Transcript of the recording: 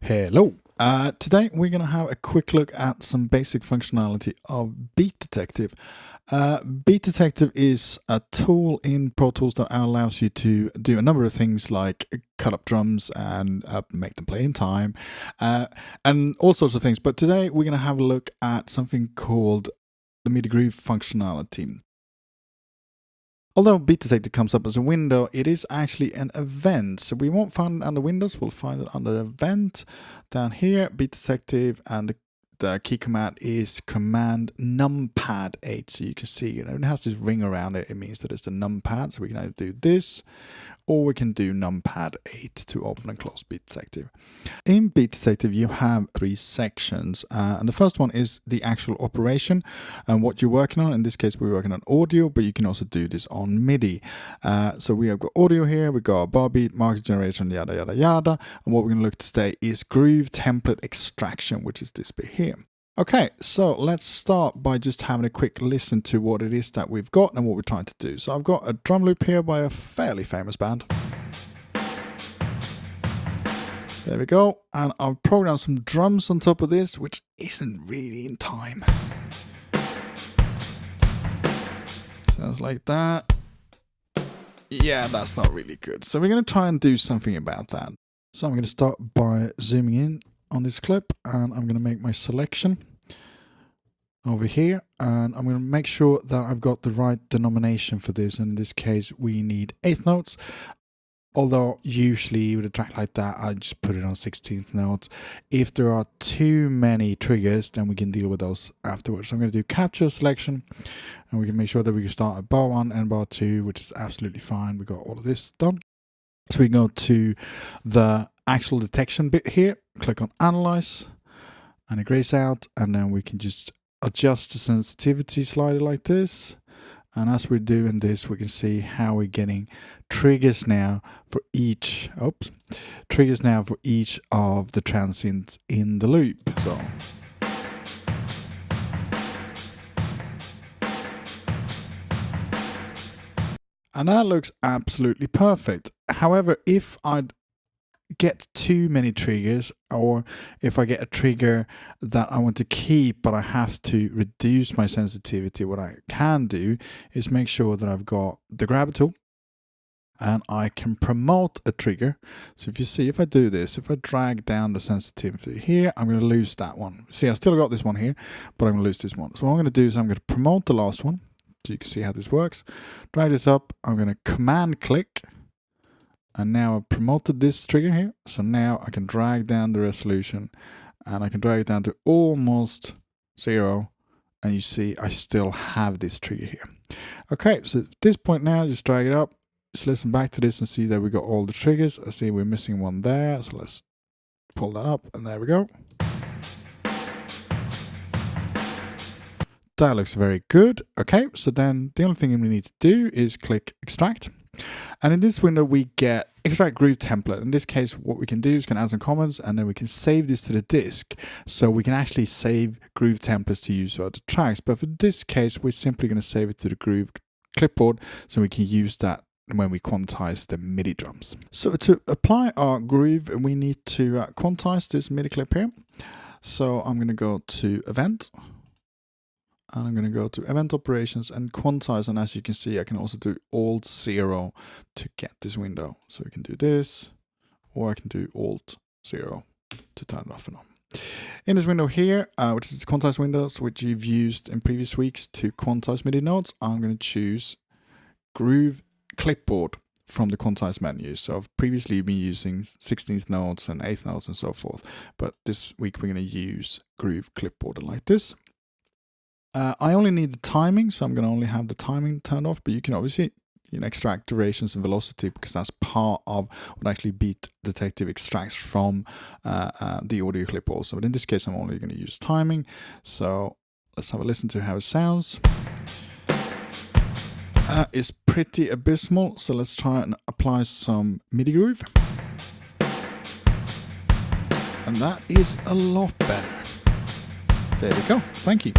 Hello. Today we're going to have a quick look at some basic functionality of Beat Detective. Beat Detective is a tool in Pro Tools that allows you to do a number of things like cut up drums and make them play in time and all sorts of things. But today we're going to have a look at something called the MIDI groove functionality. Although Beat Detective comes up as a window, it is actually an event. So we won't find it under Windows, we'll find it under Event. Down here, Beat Detective, and the key command is Command Numpad 8. So you can see, it has this ring around it. It means that it's the numpad. So we can either do this, or we can do Numpad 8 to open and close Beat Detective. In Beat Detective, you have three sections. And the first one is the actual operation and what you're working on. In this case, we're working on audio, but you can also do this on MIDI. So we have got audio here, we got bar beat, marker generation, yada, yada, yada. And what we're going to look at today is groove template extraction, which is this bit here. Okay, so let's start by just having a quick listen to what it is that we've got and what we're trying to do. So I've got a drum loop here by a fairly famous band. There we go. And I've programmed some drums on top of this, which isn't really in time. Sounds like that. Yeah, that's not really good. So we're going to try and do something about that. So I'm going to start by zooming in on this clip, and I'm going to make my selection over here, and I'm going to make sure that I've got the right denomination for this. And in this case, we need 8th notes. Although usually with a track like that, I just put it on 16th notes. If there are too many triggers, then we can deal with those afterwards. So I'm going to do capture selection, and we can make sure that we can start at bar 1 and bar 2, which is absolutely fine. We got all of this done. So we go to the actual detection bit here, click on Analyze, and it grays out, and then we can just adjust the sensitivity slider like this. And as we're doing this, we can see how we're getting triggers now for each, triggers now for each of the transients in the loop. So. And that looks absolutely perfect. However, if I'd get too many triggers, or if I get a trigger that I want to keep but I have to reduce my sensitivity, what I can do is make sure that I've got the grab tool and I can promote a trigger. So if you see, if I do this, if I drag down the sensitivity here, I'm going to lose that one. See, I still got this one here, but I'm going to lose this one. So what I'm going to do is I'm going to promote the last one, so you can see how this works. Drag this up, I'm going to command click. And now I've promoted this trigger here. So now I can drag down the resolution, and I can drag it down to almost 0. And you see, I still have this trigger here. Okay, so at this point now, just drag it up. Just listen back to this and see that we got all the triggers. I see we're missing one there. So let's pull that up, and there we go. That looks very good. Okay, so then the only thing we need to do is click extract. And in this window, we get extract groove template. In this case, what we can do is can add some comments, and then we can save this to the disk. So we can actually save groove templates to use for other tracks. But for this case, we're simply going to save it to the groove clipboard, so we can use that when we quantize the MIDI drums. So to apply our groove, we need to quantize this MIDI clip here. So I'm going to go to Event. And I'm going to go to Event Operations and Quantize, and as you can see, I can also do Alt-0 to get this window. So we can do this, or I can do Alt-0 to turn it off and on. In this window here, which is the Quantize windows, which you've used in previous weeks to quantize MIDI notes, I'm going to choose Groove Clipboard from the Quantize menu. So I've previously been using 16th notes and 8th notes and so forth, but this week we're going to use Groove Clipboard like this. I only need the timing, so I'm going to only have the timing turned off, but you can obviously extract durations and velocity, because that's part of what actually Beat Detective extracts from the audio clip also. But in this case, I'm only going to use timing. So let's have a listen to how it sounds. It's pretty abysmal, so let's try and apply some MIDI groove. And that is a lot better. There we go. Thank you.